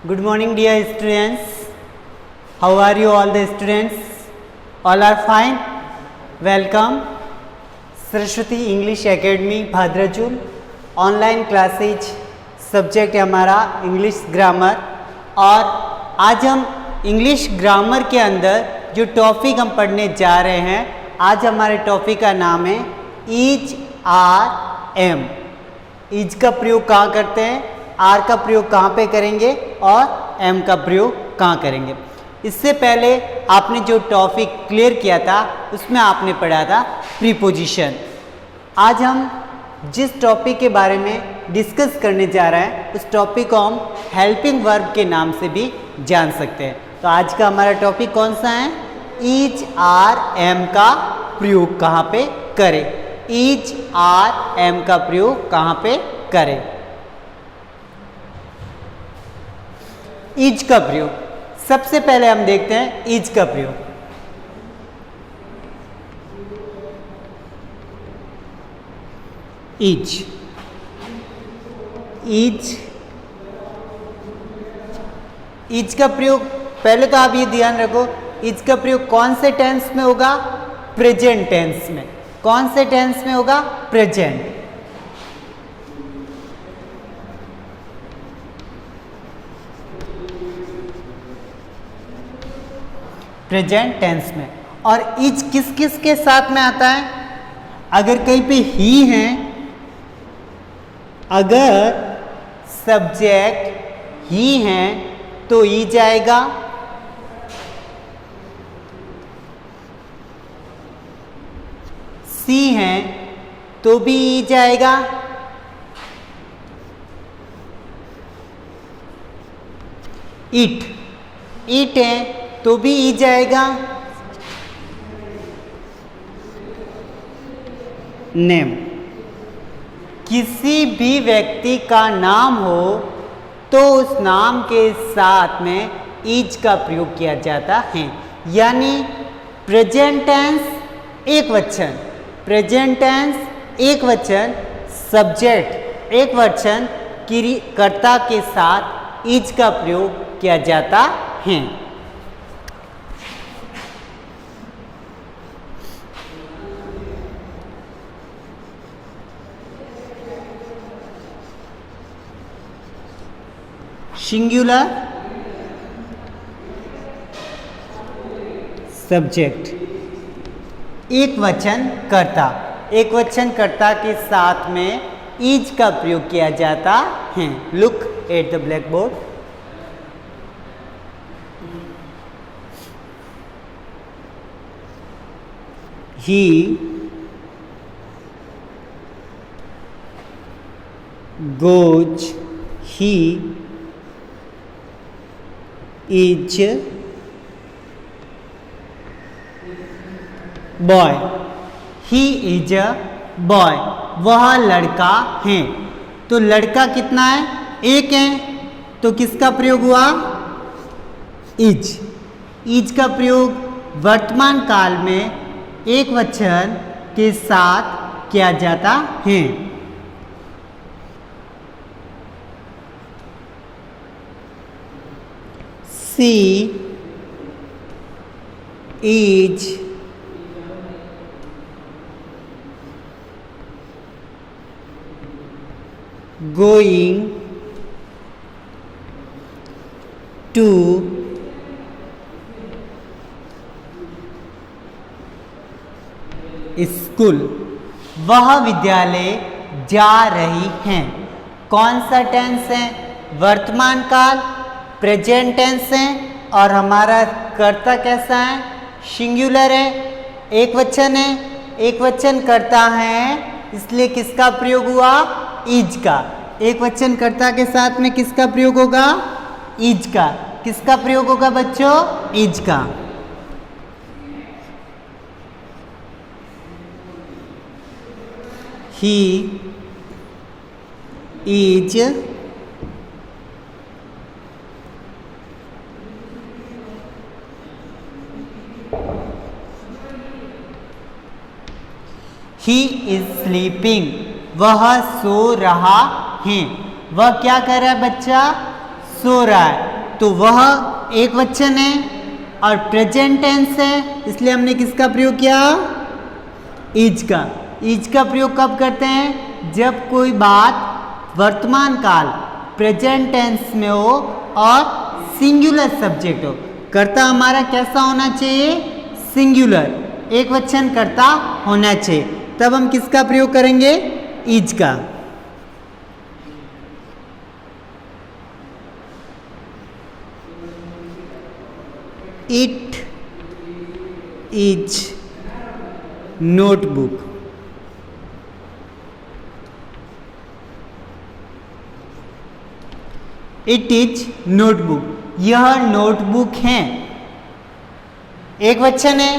Good morning, dear students. How are you all the students? All are fine? Welcome. Saraswati English academy भाद्राचूल online classes subject है हमारा English grammar. और आज हम English grammar के अंदर जो टॉपिक हम पढ़ने जा रहे हैं, आज हमारे टॉपिक का नाम है ईज आर एम। ईज का प्रयोग कहाँ करते हैं, आर का प्रयोग कहाँ पे करेंगे और एम का प्रयोग कहाँ करेंगे। इससे पहले आपने जो टॉपिक क्लियर किया था उसमें आपने पढ़ा था प्रीपोजिशन। आज हम जिस टॉपिक के बारे में डिस्कस करने जा रहे हैं उस टॉपिक को हम हेल्पिंग वर्ब के नाम से भी जान सकते हैं। तो आज का हमारा टॉपिक कौन सा है, ईज आर एम का प्रयोग कहाँ पे करें। ईज आर एम का प्रयोग कहाँ पे करें। ईज का प्रयोग सबसे पहले हम देखते हैं ईज का प्रयोग। ईज ईज ईज का प्रयोग पहले तो आप ये ध्यान रखो, ईज का प्रयोग कौन से टेंस में होगा, प्रेजेंट टेंस में। कौन से टेंस में होगा, प्रेजेंट। प्रेजेंट टेंस में। और ईज किस किस के साथ में आता है, अगर कहीं पे ही है, अगर सब्जेक्ट ही है तो ईज आएगा। सी है तो भी ईज आएगा। इट है तो भी ईज आएगा। नेम, किसी भी व्यक्ति का नाम हो तो उस नाम के साथ में ईज का प्रयोग किया जाता है। यानी प्रेजेंट टेंस एक वचन, प्रेजेंट टेंस एक वचन, सब्जेक्ट एक वचन, कर्ता के साथ ईज का प्रयोग किया जाता है। सिंगुलर सब्जेक्ट एक वचन कर्ता, एक वचन कर्ता के साथ में ईज का प्रयोग किया जाता है। Look at the black board. He goes, he is boy, he is a boy, वह लड़का है। तो लड़का कितना है, एक है, तो किसका प्रयोग हुआ, इज। इज का प्रयोग वर्तमान काल में एक वचन के साथ किया जाता है। She is going to school, वह विद्यालय जा रही हैं। कौन सा टेंस है, वर्तमान काल, प्रेजेंट टेंस है, और हमारा कर्ता कैसा है, सिंगुलर है, एक वचन है, एक वचन कर्ता है, इसलिए किसका प्रयोग हुआ, ईज का। एक वचन कर्ता के साथ में किसका प्रयोग होगा, ईज का। किसका प्रयोग होगा बच्चों, ईज का। He is he is sleeping, वह सो रहा है। वह क्या कर रहा है बच्चा, सो रहा है। तो वह एक वचन है और प्रेजेंट टेंस है, इसलिए हमने किसका प्रयोग किया? इज का। इज का प्रयोग कब करते हैं? जब कोई बात वर्तमान काल प्रेजेंट टेंस में हो और सिंगुलर सब्जेक्ट हो। कर्ता हमारा कैसा होना चाहिए? सिंगुलर, एक वचन कर्ता होना चाहिए। तब हम किसका प्रयोग करेंगे? इज का। It is notebook. It is notebook. यह नोटबुक है, एक वचन है,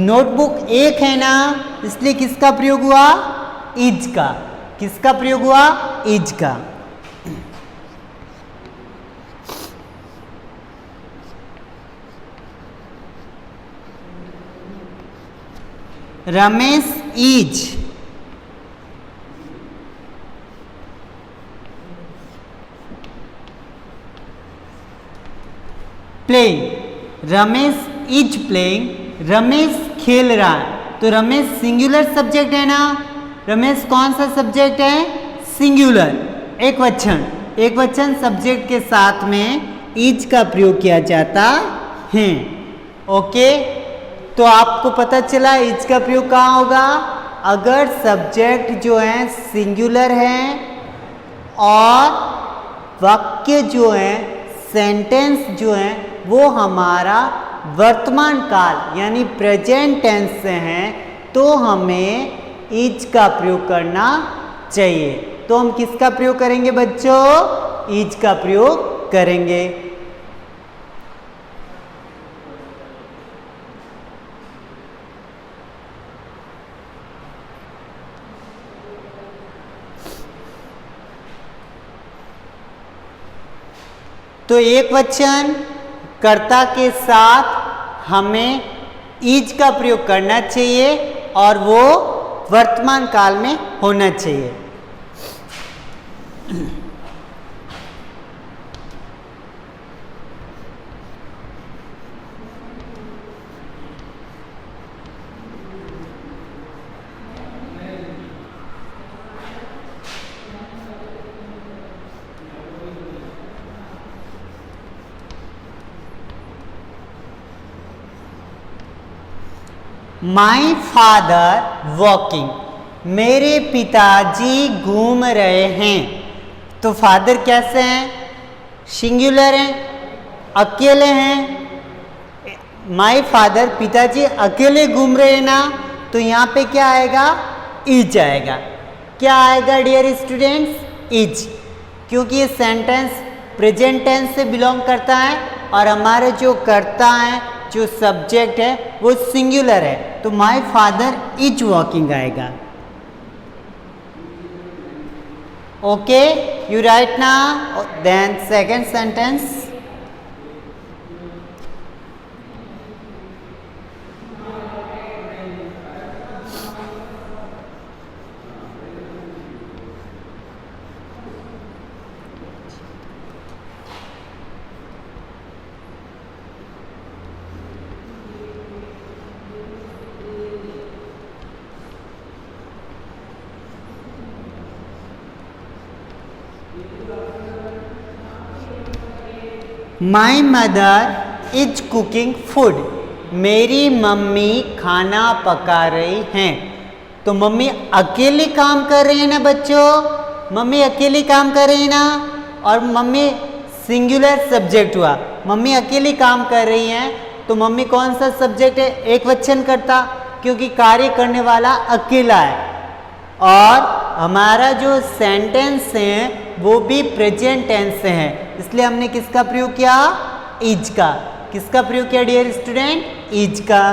नोटबुक एक है ना, इसलिए किसका प्रयोग हुआ? इज का। किसका प्रयोग हुआ? इज का। Ramesh is playing. Ramesh is playing, Ramesh खेल रहा है, तो रमेश सिंगुलर सब्जेक्ट है ना। रमेश कौन सा सब्जेक्ट है? सिंगुलर, एक वचन। एक वचन सब्जेक्ट के साथ में इज का प्रयोग किया जाता है। ओके, तो आपको पता चला इज का प्रयोग कहाँ होगा? अगर सब्जेक्ट जो है सिंगुलर है और वाक्य जो है, सेंटेंस जो है, वो हमारा वर्तमान काल यानी प्रेजेंट टेंस से है, तो हमें इज का प्रयोग करना चाहिए। तो हम किसका प्रयोग करेंगे बच्चों? इज का प्रयोग करेंगे। तो एक वचन कर्ता के साथ हमें इज का प्रयोग करना चाहिए और वो वर्तमान काल में होना चाहिए। माई फादर वॉकिंग, मेरे पिताजी घूम रहे हैं। तो फादर कैसे हैं? सिंगुलर हैं, अकेले हैं। माई फादर, पिताजी अकेले घूम रहे हैं ना, तो यहाँ पे क्या आएगा? इज आएगा। क्या आएगा डियर स्टूडेंट्स? इज, क्योंकि ये सेंटेंस प्रेजेंट टेंस से बिलोंग करता है और हमारे जो कर्ता हैं, जो सब्जेक्ट है, वो सिंगुलर है, तो माई फादर इज वॉकिंग आएगा। Okay, you write now. Then second sentence, my mother is cooking food, मेरी मम्मी खाना पका रही हैं। तो मम्मी अकेले काम कर रही है ना बच्चों, मम्मी अकेले काम कर रही है ना, और मम्मी सिंगुलर सब्जेक्ट हुआ, मम्मी अकेले काम कर रही हैं, तो मम्मी कौन सा सब्जेक्ट है? एक वचन करता, क्योंकि कार्य करने वाला अकेला है। और हमारा जो सेंटेंस है वो भी प्रेजेंट टेंस से है, इसलिए हमने किसका प्रयोग किया? इज का। किसका प्रयोग किया डियर स्टूडेंट? इज का।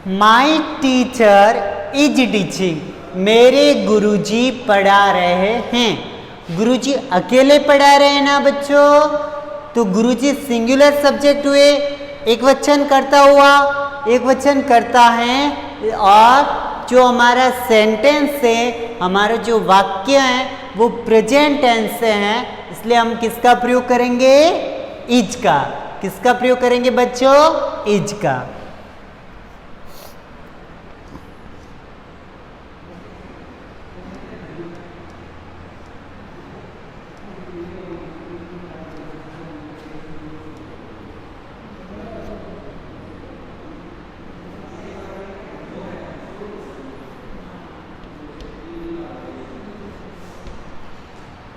माई टीचर इज टीचिंग, मेरे गुरुजी पढ़ा रहे हैं। गुरुजी अकेले पढ़ा रहे हैं ना बच्चों, तो गुरुजी सिंगुलर सब्जेक्ट हुए, एक वचन करता हुआ, एक वचन करता है, और जो हमारा सेंटेंस है, हमारा जो वाक्य है वो प्रेजेंट टेंस से है, इसलिए हम किसका प्रयोग करेंगे? इज का। किसका प्रयोग करेंगे बच्चों? इज का।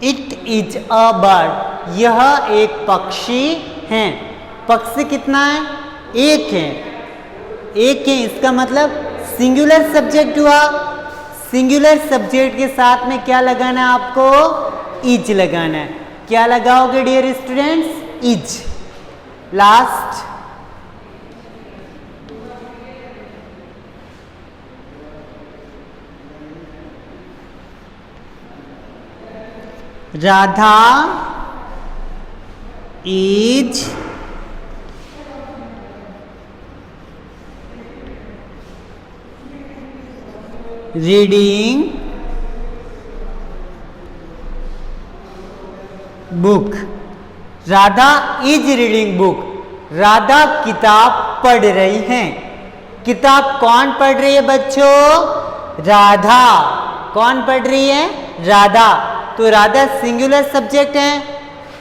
इट इज अ बर्ड, यह एक पक्षी है। पक्षी कितना है? एक है। एक है, इसका मतलब सिंगुलर सब्जेक्ट हुआ। सिंगुलर सब्जेक्ट के साथ में क्या लगाना है आपको? इज लगाना है। क्या लगाओगे dear students? Is. Last, Radha is reading book. Radha is reading book, Radha किताब पढ़ रही है। किताब कौन पढ़ रही है बच्चों? राधा। कौन पढ़ रही है? राधा। तो राधा सिंगुलर सब्जेक्ट है,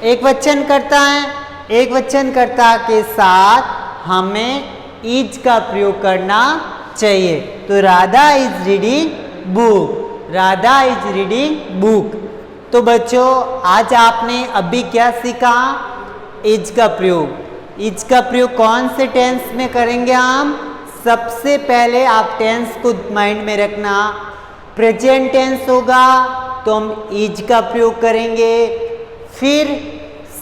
एक वचन करता है। एक वचन कर्ता के साथ हमें इज का प्रयोग करना चाहिए। तो Radha is reading book, Radha is reading book. तो बच्चों आज आपने अभी क्या सीखा? इज का प्रयोग। इज का प्रयोग कौन से टेंस में करेंगे हम? सबसे पहले आप टेंस को माइंड में रखना। प्रेजेंट टेंस होगा तो हम इज का प्रयोग करेंगे। फिर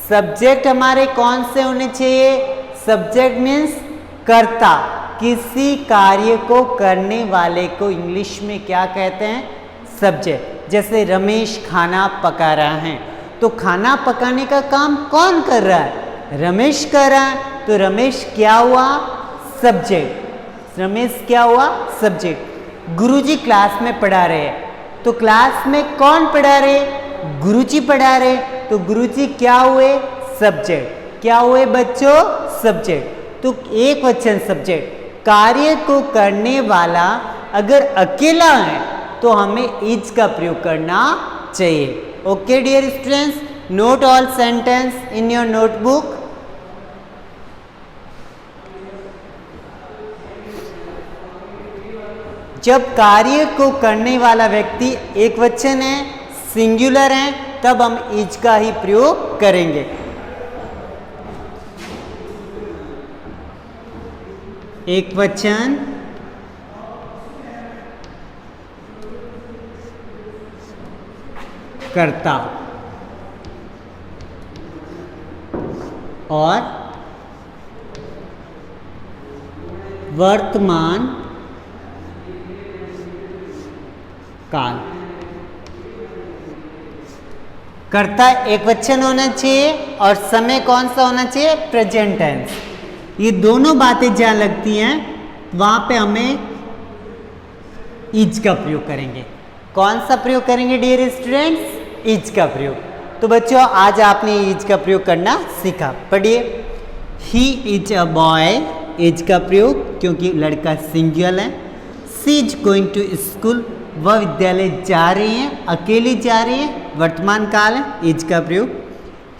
सब्जेक्ट हमारे कौन से होने चाहिए? सब्जेक्ट मीन्स कर्ता, किसी कार्य को करने वाले को इंग्लिश में क्या कहते हैं? सब्जेक्ट। जैसे रमेश खाना पका रहा है, तो खाना पकाने का काम कौन कर रहा है? रमेश कर रहा है। तो रमेश क्या हुआ? सब्जेक्ट। रमेश क्या हुआ? सब्जेक्ट। गुरुजी क्लास में पढ़ा रहे हैं, तो क्लास में कौन पढ़ा रहे? गुरुजी पढ़ा रहे। तो गुरुजी क्या हुए? सब्जेक्ट। क्या हुए बच्चों? सब्जेक्ट। तो एक वचन सब्जेक्ट। कार्य को करने वाला अगर अकेला है तो हमें इज का प्रयोग करना चाहिए। Okay dear students, note all sentence in your notebook. जब कार्य को करने वाला व्यक्ति एक वचन है, सिंगुलर है, तब हम इज का ही प्रयोग करेंगे। एक वचन कर्ता और वर्तमान काल। कर्ता एक वचन होना चाहिए और समय कौन सा होना चाहिए? Present tense. ये दोनों बातें जहां लगती हैं वहां पे हमें इज का प्रयोग करेंगे। कौन सा प्रयोग करेंगे डियर स्टूडेंट्स? इज का प्रयोग। तो बच्चों आज आपने इज का प्रयोग करना सीखा। पढ़िए, he is a boy, is का प्रयोग क्योंकि लड़का सिंगुलर है। सी इज गोइंग टू स्कूल, वह विद्यालय जा रही हैं, अकेली जा रही है, वर्तमान काल है, इज का प्रयोग।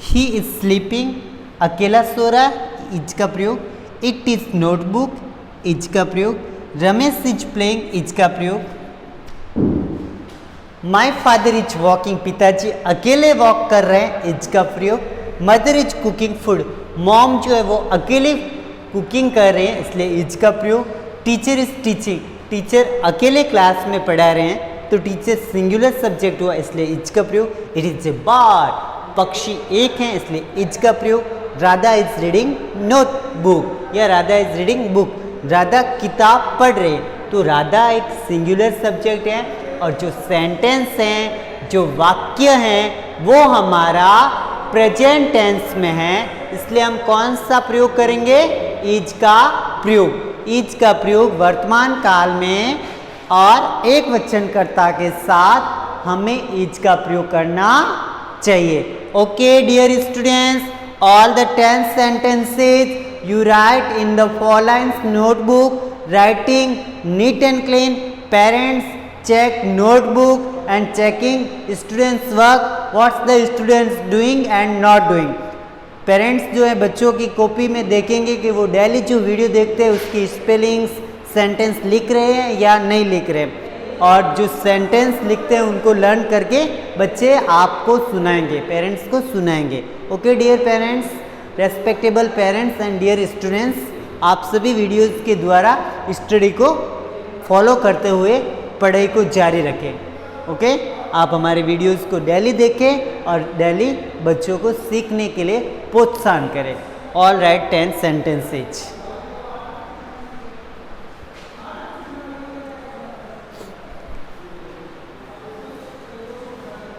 ही इज स्लीपिंग, अकेला सो रहा है, इज का प्रयोग। इट इज नोटबुक, इज का प्रयोग। रमेश इज प्लेइंग, इज का प्रयोग। माई फादर इज वॉकिंग, पिताजी अकेले वॉक कर रहे हैं, इज का प्रयोग। Mother is cooking food, mom जो है वो अकेले कुकिंग कर रहे हैं, इसलिए इज का प्रयोग। टीचर इज टीचिंग, टीचर अकेले क्लास में पढ़ा रहे हैं, तो टीचर सिंगुलर सब्जेक्ट हुआ, इसलिए इज का प्रयोग। इट इज ए बर्ड, पक्षी एक है, इसलिए इज का प्रयोग। Radha is reading notebook, या Radha is reading book, Radha किताब पढ़ रहे, तो राधा एक सिंगुलर सब्जेक्ट है और जो सेंटेंस हैं, जो वाक्य हैं, वो हमारा प्रेजेंट टेंस में है। इसलिए हम कौन सा प्रयोग करेंगे? इज का प्रयोग। इज का प्रयोग वर्तमान काल में और एक वचनकर्ता के साथ हमें इज का प्रयोग करना चाहिए। Okay dear students, all the 10 sentences you write in the following notebook. Writing neat and clean. Parents check notebook and checking students work. What's the students doing and not doing. Parents जो है बच्चों की copy में देखेंगे कि वो daily जो video देखते हैं उसकी स्पेलिंग्स, सेंटेंस लिख रहे हैं या नहीं लिख रहे हैं, और जो सेंटेंस लिखते हैं उनको लर्न करके बच्चे आपको सुनाएंगे, पेरेंट्स को सुनाएंगे। Okay dear parents, respectable parents and dear students, आप सभी वीडियोस के द्वारा स्टडी को फॉलो करते हुए पढ़ाई को जारी रखें। ओके, आप हमारे वीडियोस को डेली देखें और डेली बच्चों को सीखने के लिए प्रोत्साहन करें। All right 10 sentences।